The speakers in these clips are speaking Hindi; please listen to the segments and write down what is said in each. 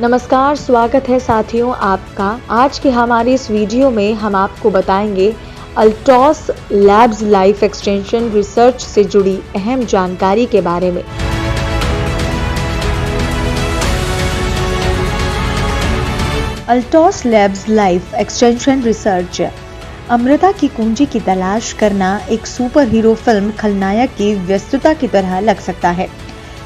नमस्कार, स्वागत है साथियों आपका। आज के हमारे इस वीडियो में हम आपको बताएंगे Altos Labs life extension research से जुड़ी अहम जानकारी के बारे में। Altos Labs life extension research. अमृता की कुंजी की तलाश करना एक सुपर हीरो फिल्म खलनायक की व्यस्तता की तरह लग सकता है,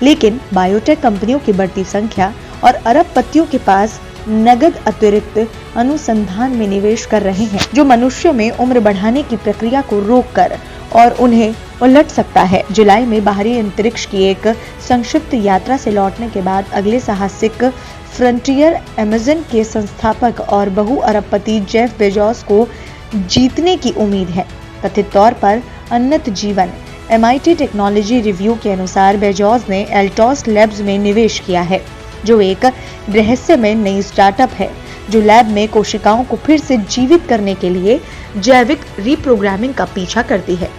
लेकिन बायोटेक कंपनियों की बढ़ती संख्या और अरबपतियों के पास नगद अतिरिक्त अनुसंधान में निवेश कर रहे हैं, जो मनुष्यों में उम्र बढ़ाने की प्रक्रिया को रोककर और उन्हें उलट सकता है। जुलाई में बाहरी अंतरिक्ष की एक संक्षिप्त यात्रा से लौटने के बाद अगले साहसिक फ्रंटियर अमेज़न के संस्थापक और बहु अरबपति जेफ बेजोस को जीतने की उम्मीद है। कथित तौर पर उन्नत जीवन। MIT टेक्नोलॉजी रिव्यू के अनुसार बेजोस ने अल्टॉस लैब्स में निवेश किया है, जो एक रहस्यमय नई स्टार्टअप है जो लैब में कोशिकाओं को फिर से जीवित करने के लिए जैविक रीप्रोग्रामिंग का पीछा करती है।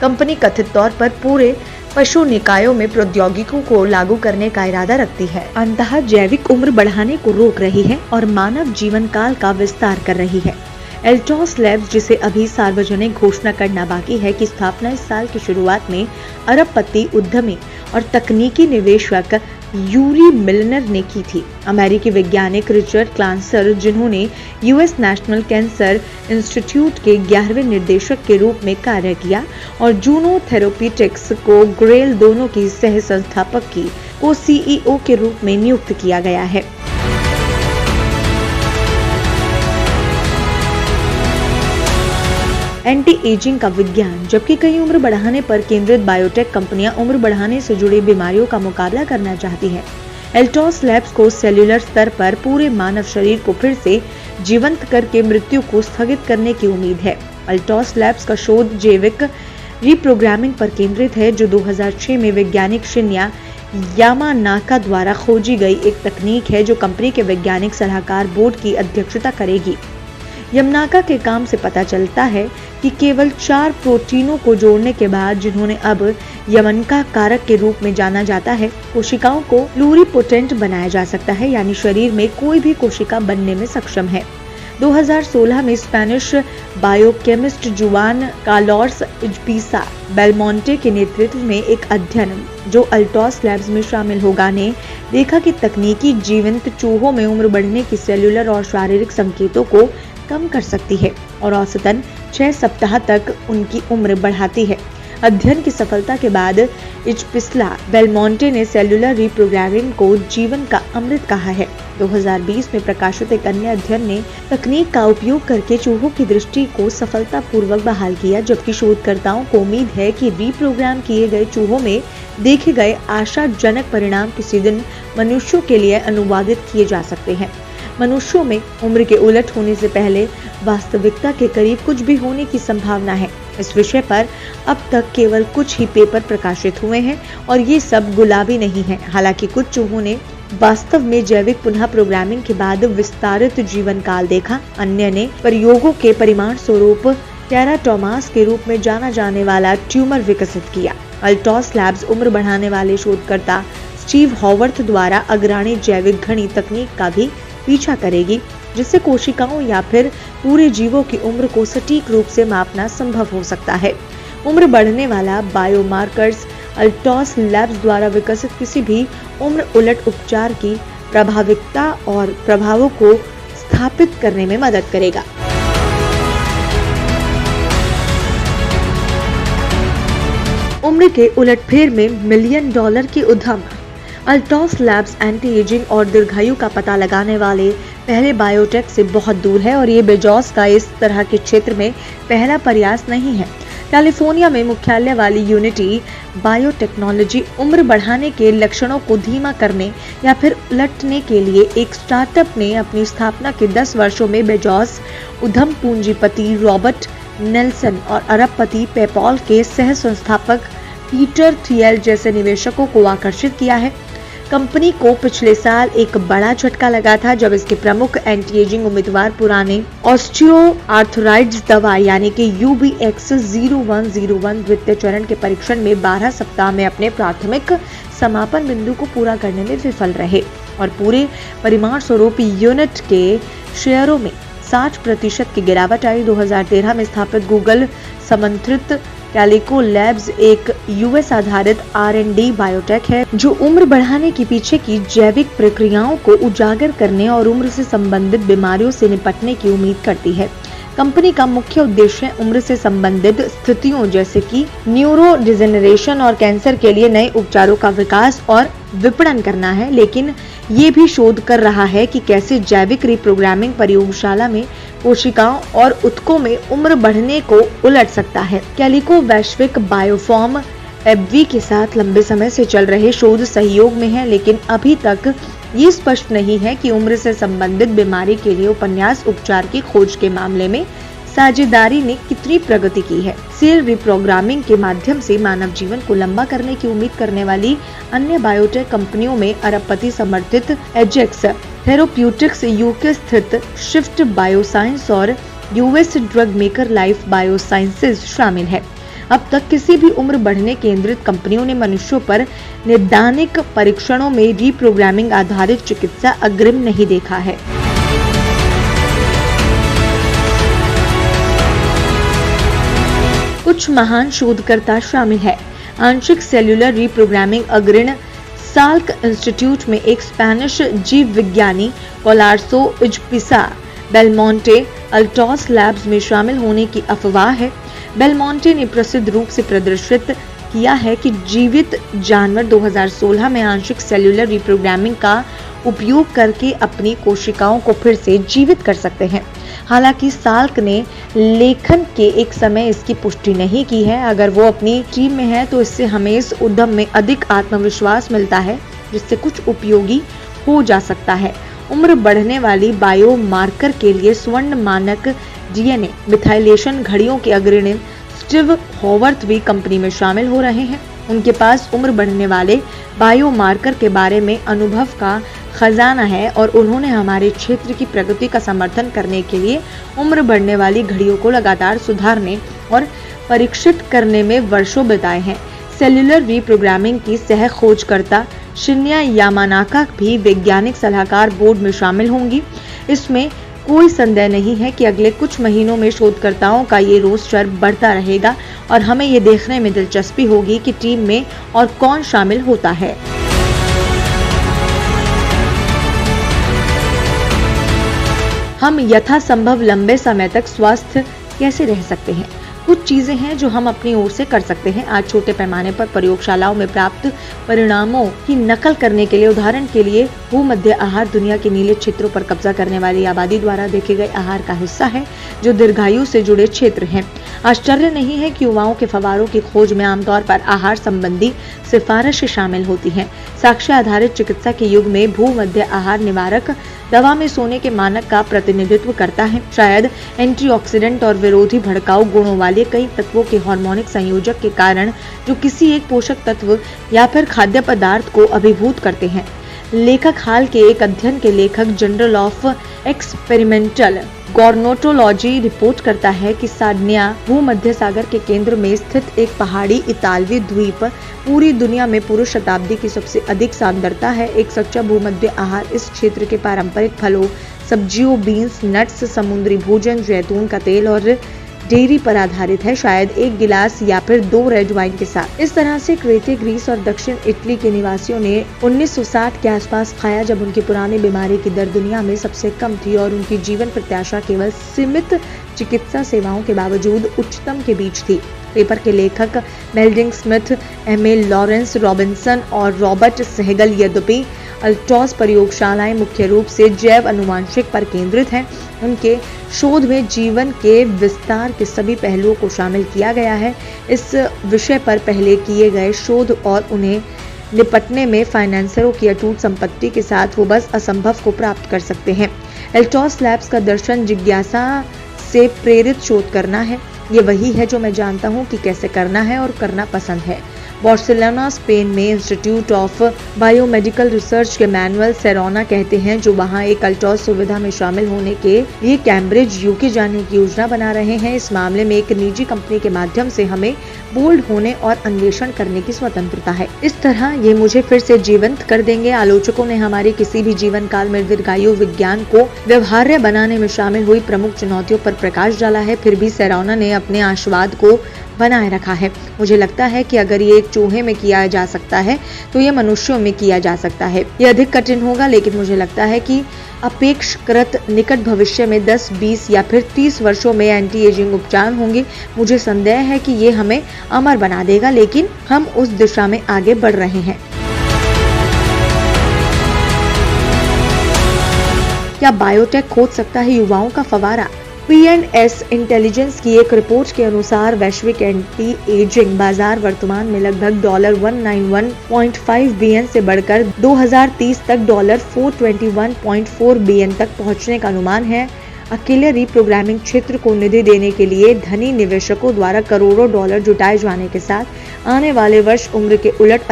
कंपनी कथित तौर पर पूरे पशु निकायों में प्रौद्योगिकियों को लागू करने का इरादा रखती है, अंततः जैविक उम्र बढ़ाने को रोक रही है और मानव जीवन काल का विस्तार कर रही है। अल्टॉस लैब्स, जिसे अभी सार्वजनिक घोषणा करना बाकी है, की स्थापना इस साल की शुरुआत में अरबपति उद्यमी और तकनीकी निवेशक यूरी मिलनर ने की थी। अमेरिकी वैज्ञानिक रिचर्ड क्लांसर, जिन्होंने US नेशनल कैंसर इंस्टीट्यूट के 11वें निर्देशक के रूप में कार्य किया और जूनो थेरेप्यूटिक्स को ग्रेल दोनों की सह संस्थापक को CEO के रूप में नियुक्त किया गया है। एंटी एजिंग का विज्ञान। जबकि कई उम्र बढ़ाने पर केंद्रित बायोटेक कंपनियां उम्र बढ़ाने से जुड़ी बीमारियों का मुकाबला करना चाहती हैं, अल्टॉस लैब्स को सेल्यूलर स्तर पर पूरे मानव शरीर को फिर से जीवंत करके मृत्यु को स्थगित करने की उम्मीद है। अल्टॉस लैब्स का शोध जैविक रीप्रोग्रामिंग पर केंद्रित है, जो 2006 में वैज्ञानिक शिन्या यामानाका द्वारा खोजी गई एक तकनीक है, जो कंपनी के वैज्ञानिक सलाहकार बोर्ड की अध्यक्षता करेगी। यामानाका के काम से पता चलता है कि केवल 4 प्रोटीनों को जोड़ने के बाद, जिन्होंने अब यामानाका कारक के रूप में जाना जाता है, कोशिकाओं को प्लूरिपोटेंट बनाया जा सकता है, यानी शरीर में कोई भी कोशिका बनने में सक्षम है। 2016 में Spanish biochemist Juan Carlos Izpisua Belmonte के नेतृत्व में एक अध्ययन, जो अल्टॉस लैब्स में शामिल होगा, ने देखा कि तकनीकी जीवंत चूहों में उम्र बढ़ने की सेल्यूलर और शारीरिक संकेतों को कम कर सकती है और औसतन 6 सप्ताह तक उनकी उम्र बढ़ाती है। अध्ययन की सफलता के बाद इजपिस्ला बेलमोंटे ने सेल्यूलर रीप्रोग्रामिंग को जीवन का अमृत कहा है। 2020 में प्रकाशित एक अन्य अध्ययन ने तकनीक का उपयोग करके चूहों की दृष्टि को सफलतापूर्वक बहाल किया, जबकि शोधकर्ताओं को उम्मीद है कि रीप्रोग्राम किए गए चूहों में देखे गए आशाजनक परिणाम किसी दिन मनुष्यों के लिए अनुवादित किए जा सकते हैं। मनुष्यों में उम्र के उलट होने से पहले वास्तविकता के करीब कुछ भी होने की संभावना है। इस विषय पर अब तक केवल कुछ ही पेपर प्रकाशित हुए हैं और ये सब गुलाबी नहीं है। हालांकि कुछ चूहों ने वास्तव में जैविक पुनः प्रोग्रामिंग के बाद विस्तारित जीवन काल देखा। अन्य ने प्रयोगों के परिणाम स्वरूप टेराटोमास के रूप में जाना जाने वाला ट्यूमर विकसित किया। अल्टॉस लैब्स उम्र बढ़ाने वाले शोधकर्ता स्टीव हॉवर्थ द्वारा अग्रणी जैविक घड़ी तकनीक का भी पीछा करेगी, जिससे कोशिकाओं या फिर पूरे जीवों की उम्र को सटीक रूप से मापना संभव हो सकता है। उम्र बढ़ने वाला बायोमार्कर्स अल्टॉस लैब्स द्वारा विकसित किसी भी उम्र उलट उपचार की प्रभाविकता और प्रभावों को स्थापित करने में मदद करेगा। उम्र के उलटफेर में $1 मिलियन की उद्यम। अल्टॉस लैब्स एंटी एजिंग और दीर्घायु का पता लगाने वाले पहले बायोटेक से बहुत दूर है और ये बेजोस का इस तरह के क्षेत्र में पहला प्रयास नहीं है। कैलिफोर्निया में मुख्यालय वाली यूनिटी बायोटेक्नोलॉजी उम्र बढ़ाने के लक्षणों को धीमा करने या फिर उलटने के लिए एक स्टार्टअप ने अपनी स्थापना के 10 वर्षों में बेजोस, उद्यम पूंजीपति रॉबर्ट नेल्सन और अरबपति पेपॉल के सह संस्थापक पीटर थियल जैसे निवेशकों को आकर्षित किया है। कंपनी को पिछले साल एक बड़ा झटका लगा था, जब इसके प्रमुख एंटी एजिंग उम्मीदवार पुराने ऑस्टियोआर्थराइटिस दवा यानी कि UBX0101 द्वितीय चरण के परीक्षण में 12 सप्ताह में अपने प्राथमिक समापन बिंदु को पूरा करने में विफल रहे। और पूरे परिमाण स्वरूप यूनिट के शेयरों में 60% की गिरावट आई। 2013 में स्थापित गूगल समन्वित कैलिको लैब्स एक यूएस आधारित R&D बायोटेक है जो उम्र बढ़ाने के पीछे की जैविक प्रक्रियाओं को उजागर करने और उम्र से संबंधित बीमारियों से निपटने की उम्मीद करती है। कंपनी का मुख्य उद्देश्य उम्र से संबंधित स्थितियों जैसे कि न्यूरो डिजेनरेशन और कैंसर के लिए नए उपचारों का विकास और विपणन करना है, लेकिन ये भी शोध कर रहा है कि कैसे जैविक रिप्रोग्रामिंग प्रयोगशाला में कोशिकाओं और ऊतकों में उम्र बढ़ने को उलट सकता है। कैलिको वैश्विक बायोफॉर्म एबवी के साथ लंबे समय से चल रहे शोध सहयोग में है, लेकिन अभी तक ये स्पष्ट नहीं है कि उम्र से संबंधित बीमारी के लिए उपन्यास उपचार की खोज के मामले में साझेदारी ने कितनी प्रगति की है। सेल रिप्रोग्रामिंग के माध्यम से मानव जीवन को लंबा करने की उम्मीद करने वाली अन्य बायोटेक कंपनियों में अरबपति समर्थित एजेक्स थेराप्यूटिक्स, यूके स्थित शिफ्ट बायोसाइंस और US drug maker life biosciences शामिल है। अब तक किसी भी उम्र बढ़ने केंद्रित कंपनियों ने मनुष्यों पर नैदानिक परीक्षणों में रिप्रोग्रामिंग आधारित चिकित्सा अग्रिम नहीं देखा है। कुछ महान शोधकर्ता शामिल है। आंशिक सेल्युलर रिप्रोग्रामिंग अग्रणी साल्क इंस्टीट्यूट में एक स्पेनिश जीव विज्ञानी कोलार्सो इजपिसा बेलमोंटे अल्टोस लैब्स में शामिल होने की अफवाह है। बेलमोंटे ने प्रसिद्ध रूप से प्रदर्शित किया है कि जीवित जानवर 2016 में आंशिक सेल्युलर रिप्रोग्रामिंग का उपयोग करके अपनी कोशिकाओं को फिर से जीवित कर सकते हैं। हालांकि साल्क ने लेखन के एक समय इसकी पुष्टि नहीं की है। अगर वो अपनी टीम में है तो इससे हमें इस उद्यम में अधिक आत्मविश्वास मिलता है, जिससे कुछ उपयोगी हो जा सकता है। उम्र बढ़ने वाली बायोमार्कर के लिए स्वर्ण मानक डीएनए मिथाइलेशन घड़ियों के अग्रणी स्टीव हॉवर्थ भी कंपनी में शामिल हो रहे हैं। उनके पास उम्र बढ़ने वाले बायोमार्कर के बारे में अनुभव का खजाना है और उन्होंने हमारे क्षेत्र की प्रगति का समर्थन करने के लिए उम्र बढ़ने वाली घड़ियों को लगातार सुधारने और परीक्षित करने में वर्षों बिताए हैं। सेल्युलर रिप्रोग्रामिंग की सह खोजकर्ता शिन्या यामानाका भी वैज्ञानिक सलाहकार बोर्ड में शामिल होंगी। इसमें कोई संदेह नहीं है कि अगले कुछ महीनों में शोधकर्ताओं का ये रोस्टर बढ़ता रहेगा और हमें ये देखने में दिलचस्पी होगी कि टीम में और कौन शामिल होता है। हम यथासंभव लंबे समय तक स्वस्थ कैसे रह सकते हैं? कुछ चीजें हैं जो हम अपनी ओर से कर सकते हैं। आज छोटे पैमाने पर प्रयोगशालाओं में प्राप्त परिणामों की नकल करने के लिए, उदाहरण के लिए भूमध्य आहार दुनिया के नीले क्षेत्रों पर कब्जा करने वाली आबादी द्वारा देखे गए आहार का हिस्सा है, जो दीर्घायु से जुड़े क्षेत्र हैं। आश्चर्य नहीं है कि युवाओं के फव्वारों की खोज में आमतौर पर आहार संबंधी सिफारिशें शामिल होती हैं। साक्ष्य आधारित चिकित्सा के युग में भूमध्य आहार निवारक दवा में सोने के मानक का प्रतिनिधित्व करता है। शायद एंटीऑक्सीडेंट और विरोधी भड़काऊ गुणों वाले कई तत्वों के हार्मोनिक संयोजक के कारण, जो किसी एक पोषक तत्व या फिर खाद्य पदार्थ को अभिभूत करते हैं। लेखक हाल के एक अध्ययन के लेखक जर्नल ऑफ एक्सपेरिमेंटल गॉर्नोटोलॉजी रिपोर्ट करता है कि सार्डिनिया भूमध्य सागर के केंद्र में स्थित एक पहाड़ी इतालवी द्वीप पूरी दुनिया में पूर्व शताब्दी की सबसे अधिक सांद्रता है। एक सच्चा भूमध्य आहार इस क्षेत्र के पारंपरिक फलों, सब्जियों, बीन्स, नट्स, समुद्री भोजन, जैतून का तेल और डेयरी पर आधारित है, शायद एक गिलास या फिर 2 रेड वाइन के साथ। इस तरह से क्रेते, ग्रीस और दक्षिण इटली के निवासियों ने 1960 के आसपास खाया, जब उनकी पुरानी बीमारी की दर दुनिया में सबसे कम थी और उनकी जीवन प्रत्याशा केवल सीमित चिकित्सा सेवाओं के बावजूद उच्चतम के बीच थी। पेपर के लेखक melding Smith, MA Lawrence Robinson और रॉबर्ट सहगल। यद्यपि अल्टोस प्रयोगशालाएं मुख्य रूप से जैव अनुवांशिक पर केंद्रित हैं, उनके शोध में जीवन के विस्तार के सभी पहलुओं को शामिल किया गया है। इस विषय पर पहले किए गए शोध और उन्हें निपटने में फाइनेंसरों की अटूट संपत्ति के साथ वो बस असंभव को प्राप्त कर सकते हैं। अल्टोस लैब्स का दर्शन जिज्ञासा से प्रेरित शोध करना है। ये वही है जो मैं जानता हूँ कि कैसे करना है और करना पसंद है। बार्सिलोना स्पेन में इंस्टीट्यूट ऑफ बायोमेडिकल रिसर्च के मैनुअल सेरोना कहते हैं, जो वहां एक अल्टॉस सुविधा में शामिल होने के लिए कैम्ब्रिज यूके जाने की योजना बना रहे हैं। इस मामले में एक निजी कंपनी के माध्यम से हमें बोल्ड होने और अन्वेषण करने की स्वतंत्रता है। इस तरह ये मुझे फिर से जीवंत कर देंगे। आलोचकों ने हमारे किसी भी जीवन काल में दीर्घायु विज्ञान को व्यवहार्य बनाने में शामिल हुई प्रमुख चुनौतियों पर प्रकाश डाला है। फिर भी सेरोना ने अपने आशावाद को बनाए रखा है। मुझे लगता है कि अगर ये एक चूहे में किया जा सकता है तो ये मनुष्यों में किया जा सकता है। ये अधिक कठिन होगा, लेकिन मुझे लगता है कि अपेक्षाकृत निकट भविष्य में 10, 20 या फिर 30 वर्षों में एंटी एजिंग उपचार होंगे। मुझे संदेह है कि ये हमें अमर बना देगा, लेकिन हम उस दिशा में आगे बढ़ रहे हैं। क्या बायोटेक खोज सकता है युवाओं का फवारा? P&S इंटेलिजेंस की एक रिपोर्ट के अनुसार वैश्विक एंटी एजिंग बाजार वर्तमान में लगभग $191.5 बिलियन से बढ़कर 2030 तक $421.4 बिलियन तक पहुंचने का अनुमान है। अकेले रीप्रोग्रामिंग क्षेत्र को निधि देने के लिए धनी निवेशकों द्वारा करोड़ों डॉलर जुटाए जाने के साथ आने वाले वर्ष उम्र के उलट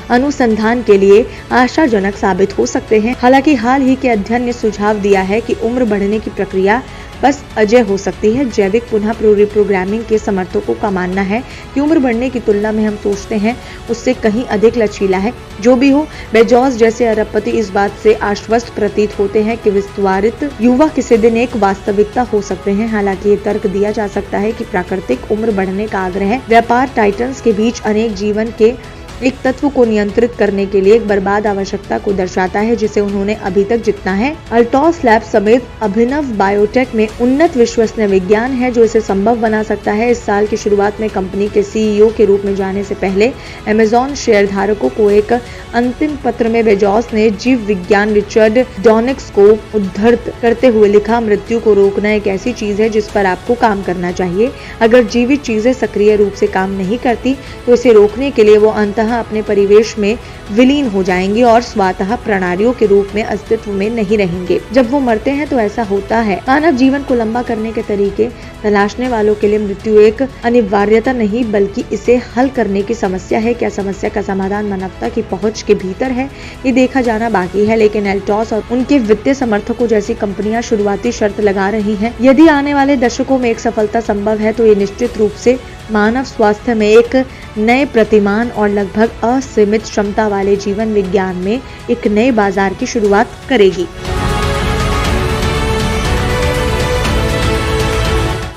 अनुसंधान के लिए आशाजनक साबित हो सकते हैं। हालांकि हाल ही के अध्ययन ने सुझाव दिया है कि उम्र बढ़ने की प्रक्रिया बस अजय हो सकती है। जैविक पुनः रीप्रोग्रामिंग के समर्थकों का मानना है कि उम्र बढ़ने की तुलना में हम सोचते हैं उससे कहीं अधिक लचीला है। जो भी हो, बेजोस जैसे अरबपति इस बात से आश्वस्त प्रतीत होते हैं कि विस्तारित युवा किसी दिन एक वास्तविकता हो सकते हैं। हालांकि ये तर्क दिया जा सकता है कि प्राकृतिक उम्र बढ़ने का आग्रह व्यापार टाइटन्स के बीच अनेक जीवन के एक तत्व को नियंत्रित करने के लिए एक बर्बाद आवश्यकता को दर्शाता है, जिसे उन्होंने अभी तक जितना है। अल्टॉस लैब समेत अभिनव बायोटेक में उन्नत विश्वसनीय विज्ञान है जो इसे संभव बना सकता है। इस साल की शुरुआत में कंपनी के सीईओ के रूप में जाने से पहले अमेज़न शेयरधारकों को एक अंतिम पत्र में बेजोस ने जीव विज्ञान रिचर्ड डॉनिक्स को उद्धृत करते हुए लिखा, मृत्यु को रोकना एक ऐसी चीज है जिस पर आपको काम करना चाहिए। अगर जीवित चीजें सक्रिय रूप से काम नहीं करती तो इसे रोकने के लिए वो अंततः अपने परिवेश में विलीन हो जाएंगे और स्वतः प्रणालियों के रूप में अस्तित्व में नहीं रहेंगे। जब वो मरते हैं तो ऐसा होता है। मानव जीवन को लंबा करने के तरीके तलाशने वालों के लिए मृत्यु एक अनिवार्यता नहीं बल्कि इसे हल करने की समस्या है। क्या समस्या का समाधान मानवता की पहुंच के भीतर है, ये देखा जाना बाकी है। लेकिन एल्टॉस और उनके वित्तीय समर्थकों जैसी कंपनियां शुरुआती शर्त लगा रही हैं। यदि आने वाले दशकों में एक सफलता संभव है तो ये निश्चित रूप से मानव स्वास्थ्य में एक नए प्रतिमान और लगभग असीमित क्षमता वाले जीवन विज्ञान में एक नए बाजार की शुरुआत करेगी।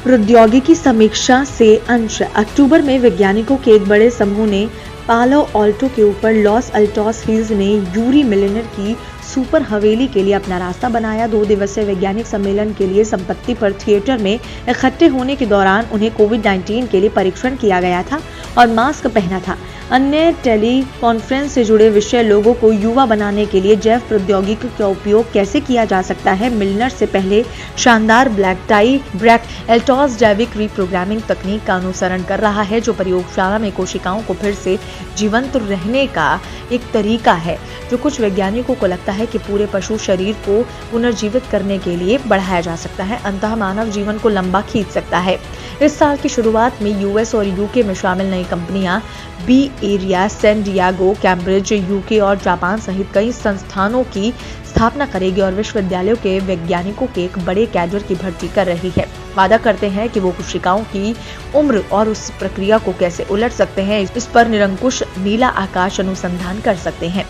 प्रौद्योगिकी समीक्षा से अंश। अक्टूबर में वैज्ञानिकों के एक बड़े समूह ने पालो अल्टो के ऊपर लॉस अल्टोस हिल्स में यूरी मिलिनर की सुपर हवेली के लिए अपना रास्ता बनाया। 2 दिवसीय वैज्ञानिक सम्मेलन के लिए संपत्ति पर थिएटर में इकट्ठे होने के दौरान उन्हें कोविड-19 के लिए परीक्षण किया गया था और मास्क पहना था। अन्य टेली कॉन्फ्रेंस से जुड़े विषय लोगों को युवा बनाने के लिए जैव प्रौद्योगिकी का उपयोग कैसे किया जा सकता है। मिलनर से पहले शानदार ब्लैक टाई ब्रैक एल्टॉस जैविक रीप्रोग्रामिंग तकनीक का अनुसरण कर रहा है, जो प्रयोगशाला में कोशिकाओं को फिर से जीवंत रहने का एक तरीका है, जो कुछ वैज्ञानिकों को लगता है कि पूरे पशु शरीर को पुनर्जीवित करने के लिए बढ़ाया जा सकता है, अंततः मानव जीवन को लंबा खींच सकता है। इस साल की शुरुआत में यूएस और यूके में शामिल नई कंपनियां Bay Area, San Diego, Cambridge, UK और जापान सहित कई संस्थानों की स्थापना करेगी और विश्वविद्यालयों के वैज्ञानिकों के एक बड़े कैडर की भर्ती कर रही है। वादा करते हैं कि वो कोशिकाओं की उम्र और उस प्रक्रिया को कैसे उलट सकते हैं, इस पर निरंकुश नीला आकाश अनुसंधान कर सकते हैं।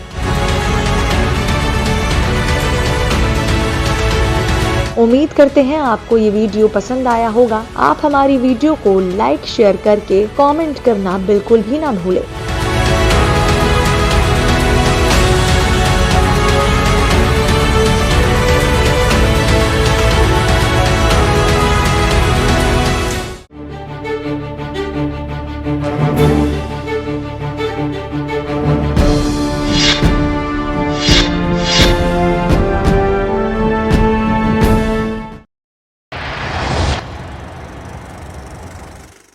उम्मीद करते हैं आपको ये वीडियो पसंद आया होगा। आप हमारी वीडियो को लाइक शेयर करके कमेंट करना बिल्कुल भी ना भूलें।